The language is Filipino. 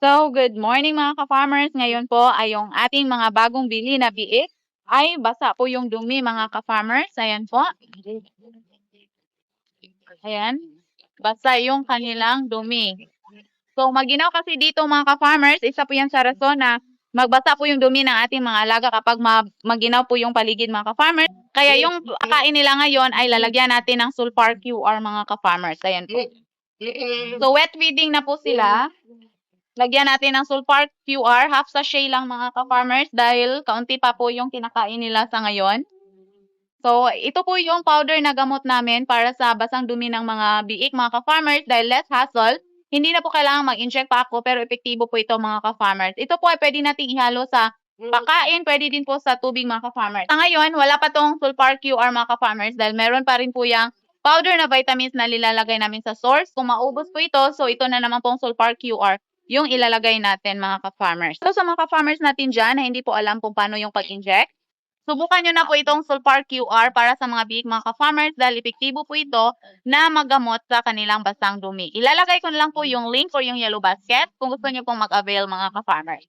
So, good morning mga ka-farmers. Ngayon po ay yung ating mga bagong bili na biik ay basa po yung dumi mga ka-farmers. Ayan po. Ayan. Basa yung kanilang dumi. So, maginaw kasi dito mga ka-farmers, isa po yan sa rason na magbasa po yung dumi ng ating mga alaga kapag maginaw po yung paligid mga ka-farmers. Kaya yung kain nila ngayon ay lalagyan natin ng Sulfar QR mga ka-farmers. Ayan po. So, wet feeding na po sila. Lagyan natin ng Sulfar QR, half sachet lang mga ka-farmers dahil kaunti pa po yung kinakain nila sa ngayon. So, ito po yung powder na gamot namin para sa basang dumi ng mga biik mga ka-farmers dahil less hassle. Hindi na po kailangan mag-inject pa ako pero epektibo po ito mga ka-farmers. Ito po ay pwede nating ihalo sa pagkain, pwede din po sa tubig mga ka-farmers. Sa ngayon, wala pa tong Sulfar QR mga ka-farmers dahil meron pa rin po yung powder na vitamins na nilalagay namin sa source. Kung maubos po ito, so ito na naman pong Sulfar QR yung ilalagay natin mga ka-farmers. So sa mga ka-farmers natin dyan na hindi po alam kung paano yung pag-inject, subukan nyo na po itong Sulfar QR para sa mga biik mga ka-farmers dahil epektibo po ito na maggamot sa kanilang basang dumi. Ilalagay ko na lang po yung link or yung yellow basket kung gusto nyo pong mag-avail mga ka-farmers.